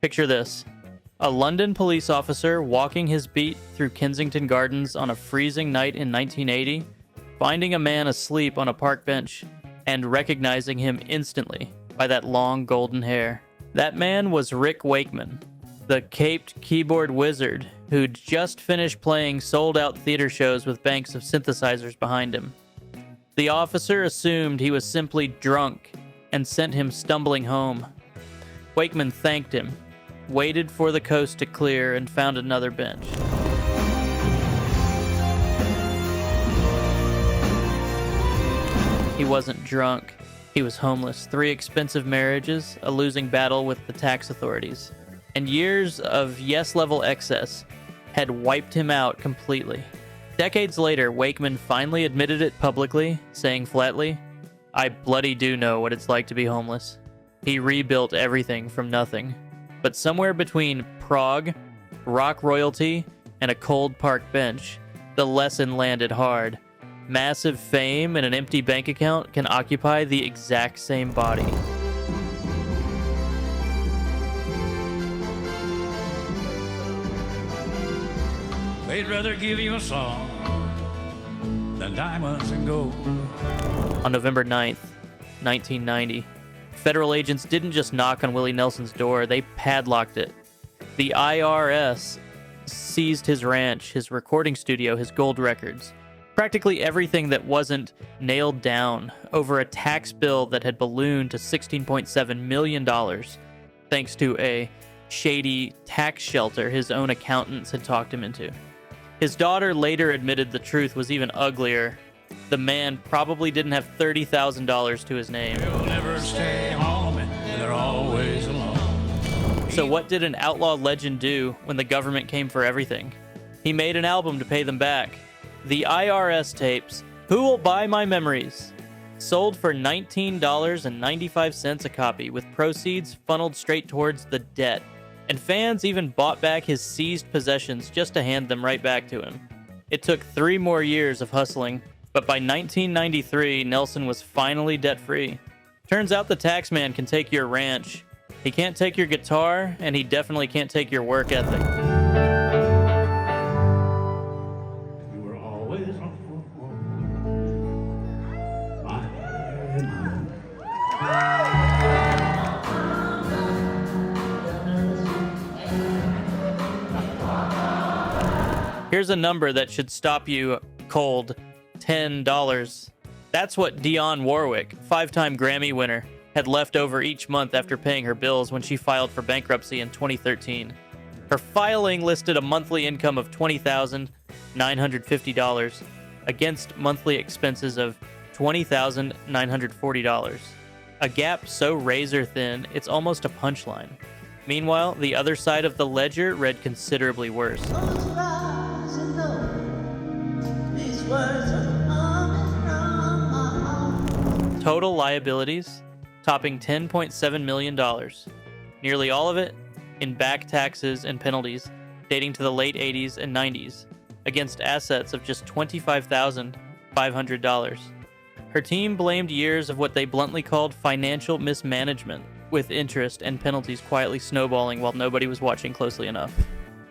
Picture this. A London police officer walking his beat through Kensington Gardens on a freezing night in 1980, finding a man asleep on a park bench, and recognizing him instantly by that long golden hair. That man was Rick Wakeman, the caped keyboard wizard who'd just finished playing sold-out theater shows with banks of synthesizers behind him. The officer assumed he was simply drunk and sent him stumbling home. Wakeman thanked him, waited for the coast to clear, and found another bench. He wasn't drunk. He was homeless. 3 expensive marriages, a losing battle with the tax authorities, and years of yes-level excess had wiped him out completely. Decades later, Wakeman finally admitted it publicly, saying flatly, "I bloody do know what it's like to be homeless." He rebuilt everything from nothing. But somewhere between Prague, rock royalty, and a cold park bench, the lesson landed hard. Massive fame and an empty bank account can occupy the exact same body. They'd rather give you a song than diamonds and gold. On November 9th, 1990, federal agents didn't just knock on Willie Nelson's door, they padlocked it. The IRS seized his ranch, his recording studio, his gold records. Practically everything that wasn't nailed down over a tax bill that had ballooned to $16.7 million, thanks to a shady tax shelter his own accountants had talked him into. His daughter later admitted the truth was even uglier. The man probably didn't have $30,000 to his name. They'll never stay home and they're always alone. So what did an outlaw legend do when the government came for everything? He made an album to pay them back. The IRS tapes, Who Will Buy My Memories, sold for $19.95 a copy, with proceeds funneled straight towards the debt. And fans even bought back his seized possessions just to hand them right back to him. It took 3 more years of hustling, but by 1993, Nelson was finally debt-free. Turns out the tax man can take your ranch. He can't take your guitar, and he definitely can't take your work ethic. You were always on my Here's a number that should stop you cold. $10. That's what Dionne Warwick, 5-time Grammy winner, had left over each month after paying her bills when she filed for bankruptcy in 2013. Her filing listed a monthly income of $20,950 against monthly expenses of $20,940. A gap so razor thin, it's almost a punchline. Meanwhile, the other side of the ledger read considerably worse. Total liabilities topping $10.7 million. Nearly all of it in back taxes and penalties dating to the late 80s and 90s, against assets of just $25,500. Her team blamed years of what they bluntly called financial mismanagement, with interest and penalties quietly snowballing while nobody was watching closely enough.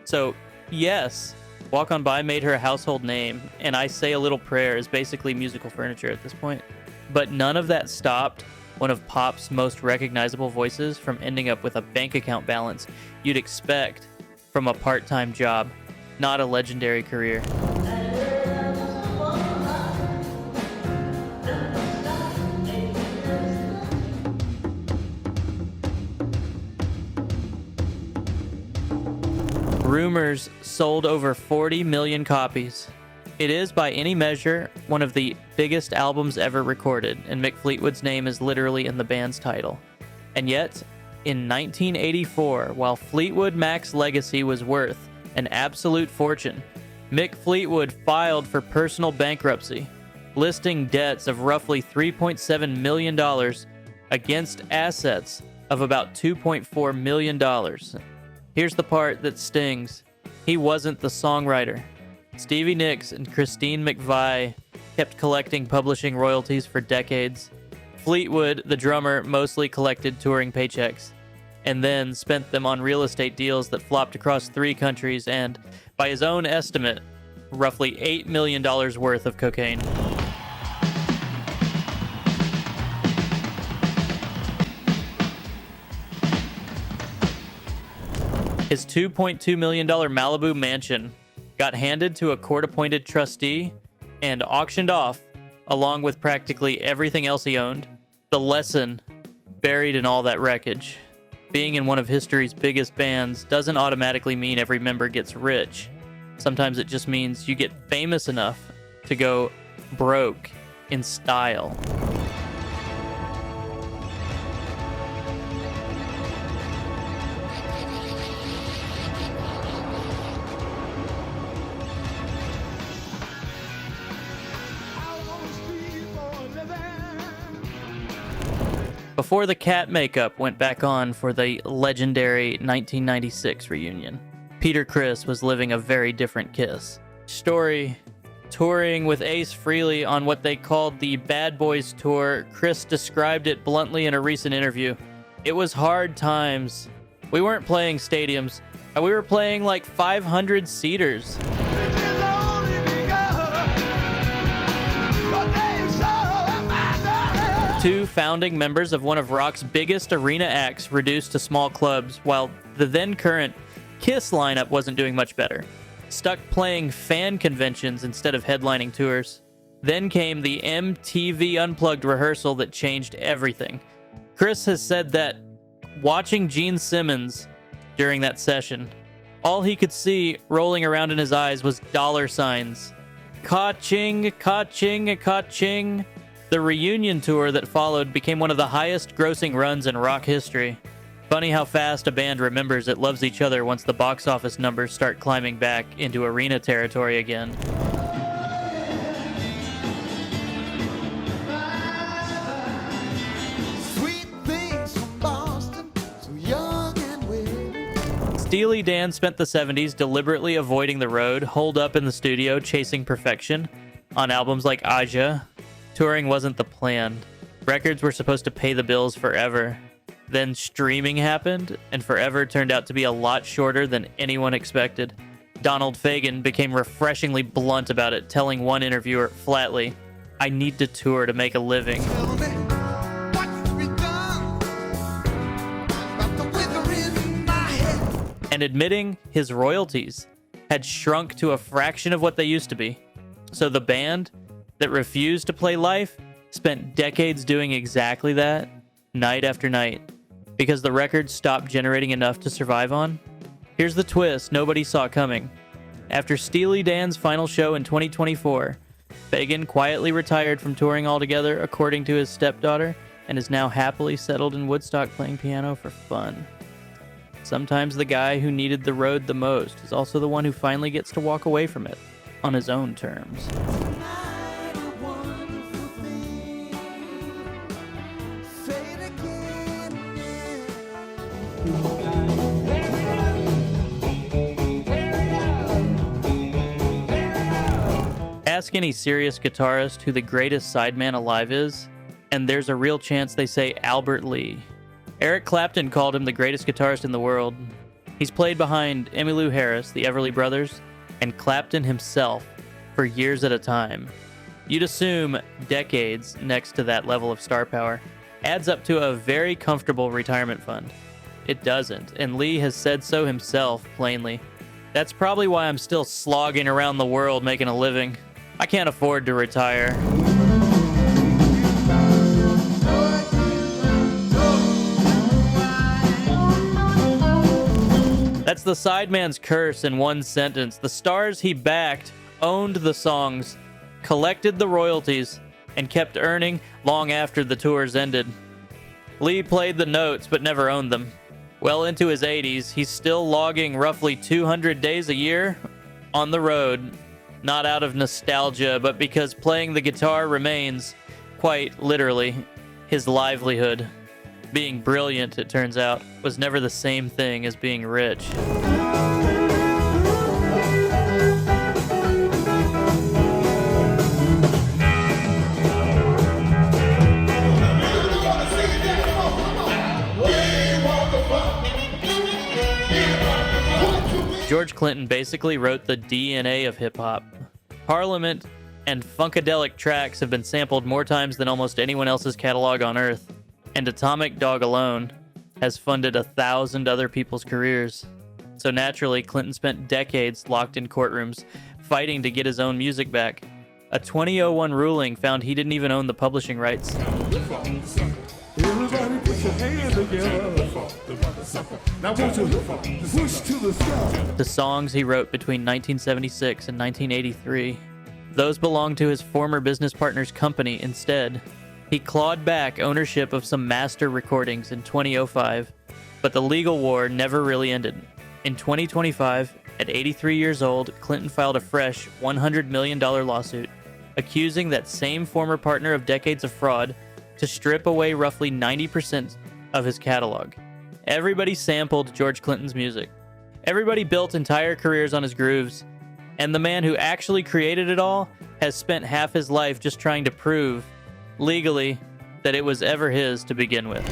So, yes, Walk On By made her a household name, and I Say a Little Prayer is basically musical furniture at this point. But none of that stopped one of pop's most recognizable voices from ending up with a bank account balance you'd expect from a part-time job, not a legendary career. Rumors sold over 40 million copies. It is, by any measure, one of the biggest albums ever recorded, and Mick Fleetwood's name is literally in the band's title. And yet, in 1984, while Fleetwood Mac's legacy was worth an absolute fortune, Mick Fleetwood filed for personal bankruptcy, listing debts of roughly $3.7 million against assets of about $2.4 million. Here's the part that stings. He wasn't the songwriter. Stevie Nicks and Christine McVie kept collecting publishing royalties for decades. Fleetwood, the drummer, mostly collected touring paychecks. and then spent them on real estate deals that flopped across 3 countries and, by his own estimate, roughly $8 million worth of cocaine. His $2.2 million Malibu mansion got handed to a court-appointed trustee and auctioned off, along with practically everything else he owned. The lesson buried in all that wreckage: being in one of history's biggest bands doesn't automatically mean every member gets rich. Sometimes it just means you get famous enough to go broke in style. Before the cat makeup went back on for the legendary 1996 reunion, Peter Criss was living a very different Kiss. Story: touring with Ace Frehley on what they called the Bad Boys Tour, Criss described it bluntly in a recent interview. It was hard times. We weren't playing stadiums. We were playing like 500 seaters. Two founding members of one of rock's biggest arena acts reduced to small clubs, while the then current Kiss lineup wasn't doing much better, stuck playing fan conventions instead of headlining tours. Then came the MTV Unplugged rehearsal that changed everything. Criss has said that watching Gene Simmons during that session, all he could see rolling around in his eyes was dollar signs. Ka-ching, ka-ching, ka-ching. The reunion tour that followed became one of the highest grossing runs in rock history. Funny how fast a band remembers it loves each other once the box office numbers start climbing back into arena territory again. Sweet things from Boston, so young and witty. Steely Dan spent the 70s deliberately avoiding the road, holed up in the studio chasing perfection. On albums like Aja, touring wasn't the plan. Records were supposed to pay the bills forever. Then streaming happened, and forever turned out to be a lot shorter than anyone expected. Donald Fagen became refreshingly blunt about it, telling one interviewer flatly, "I need to tour to make a living." Tell me what's to be done about the wither in my head. And admitting his royalties had shrunk to a fraction of what they used to be. So the band that refused to play life spent decades doing exactly that, night after night, because the records stopped generating enough to survive on. Here's the twist nobody saw coming. After Steely Dan's final show in 2024, Fagen quietly retired from touring altogether, according to his stepdaughter, and is now happily settled in Woodstock playing piano for fun. Sometimes the guy who needed the road the most is also the one who finally gets to walk away from it on his own terms. Ask any serious guitarist who the greatest sideman alive is, and there's a real chance they say Albert Lee. Eric Clapton called him the greatest guitarist in the world. He's played behind Emmylou Harris, the Everly Brothers, and Clapton himself for years at a time. You'd assume decades next to that level of star power adds up to a very comfortable retirement fund. It doesn't, and Lee has said so himself plainly. That's probably why I'm still slogging around the world making a living. I can't afford to retire. That's the sideman's curse in one sentence. The stars he backed owned the songs, collected the royalties, and kept earning long after the tours ended. Lee played the notes but never owned them. Well into his 80s, he's still logging roughly 200 days a year on the road, not out of nostalgia, but because playing the guitar remains, quite literally, his livelihood. Being brilliant, it turns out, was never the same thing as being rich. We want the fun. George Clinton basically wrote the DNA of hip-hop. Parliament and Funkadelic tracks have been sampled more times than almost anyone else's catalog on Earth, and Atomic Dog alone has funded 1,000 other people's careers. So naturally, Clinton spent decades locked in courtrooms, fighting to get his own music back. A 2001 ruling found he didn't even own the publishing rights. Everybody put your hands together. Now won't you push to the sky? The songs he wrote between 1976 and 1983, those belonged to his former business partner's company instead. He clawed back ownership of some master recordings in 2005, but the legal war never really ended. In 2025, at 83 years old, Clinton filed a fresh $100 million lawsuit, accusing that same former partner of decades of fraud to strip away roughly 90% of his catalog. Everybody sampled George Clinton's music. Everybody built entire careers on his grooves. And the man who actually created it all has spent half his life just trying to prove, legally, that it was ever his to begin with.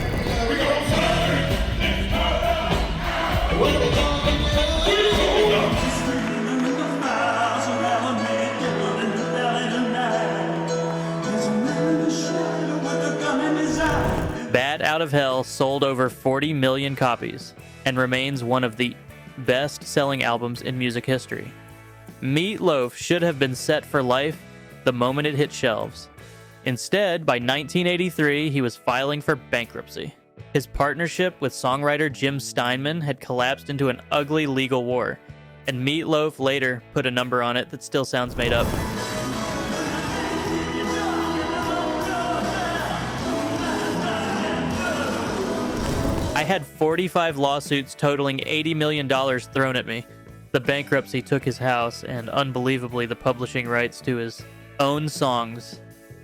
Bat Out of Hell sold over 40 million copies and remains one of the best-selling albums in music history. Meat Loaf should have been set for life the moment it hit shelves. Instead, by 1983, he was filing for bankruptcy. His partnership with songwriter Jim Steinman had collapsed into an ugly legal war, and Meat Loaf later put a number on it that still sounds made up. I had 45 lawsuits totaling $80 million thrown at me. The bankruptcy took his house and, unbelievably, the publishing rights to his own songs.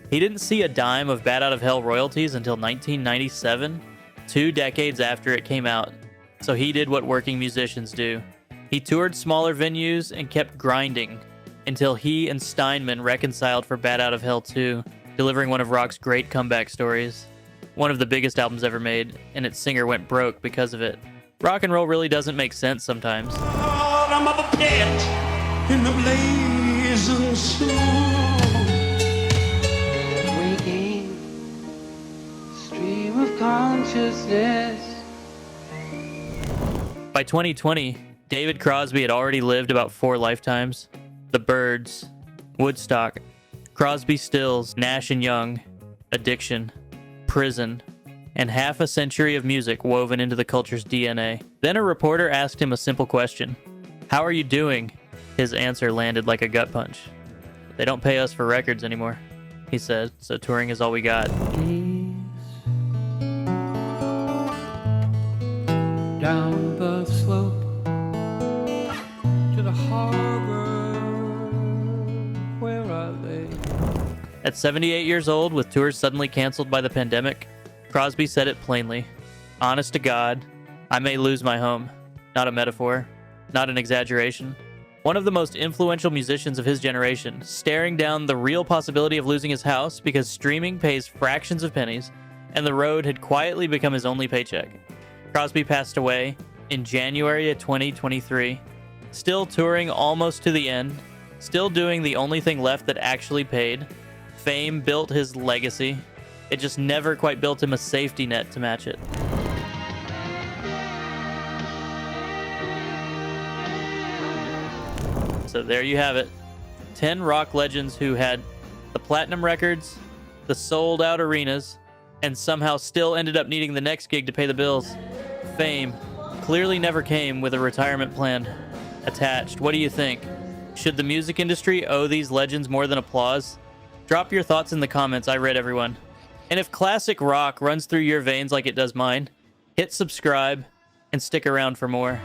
He didn't see a dime of Bat Out of Hell royalties until 1997, 2 decades after it came out. So he did what working musicians do. He toured smaller venues and kept grinding until he and Steinman reconciled for Bat Out of Hell 2, delivering one of rock's great comeback stories. One of the biggest albums ever made, and its singer went broke because of it. Rock and roll really doesn't make sense sometimes. Bottom of a pit in the blazing sun. Waking, stream of consciousness. By 2020, David Crosby had already lived about 4 lifetimes. The Byrds, Woodstock, Crosby, Stills, Nash and Young, addiction, prison, and half a century of music woven into the culture's DNA. Then a reporter asked him a simple question. How are you doing? His answer landed like a gut punch. They don't pay us for records anymore, he said, so touring is all we got. Down the slope to the harbor where I lay. At 78 years old, with tours suddenly canceled by the pandemic, Crosby said it plainly. Honest to God, I may lose my home. Not a metaphor, not an exaggeration. One of the most influential musicians of his generation, staring down the real possibility of losing his house because streaming pays fractions of pennies, and the road had quietly become his only paycheck. Crosby passed away in January of 2023, still touring almost to the end, still doing the only thing left that actually paid. Fame built his legacy. It just never quite built him a safety net to match it. So there you have it. 10 rock legends who had the platinum records, the sold out arenas, and somehow still ended up needing the next gig to pay the bills. Fame clearly never came with a retirement plan attached. What do you think? Should the music industry owe these legends more than applause? Drop your thoughts in the comments. I read everyone. And if classic rock runs through your veins like it does mine, hit subscribe and stick around for more.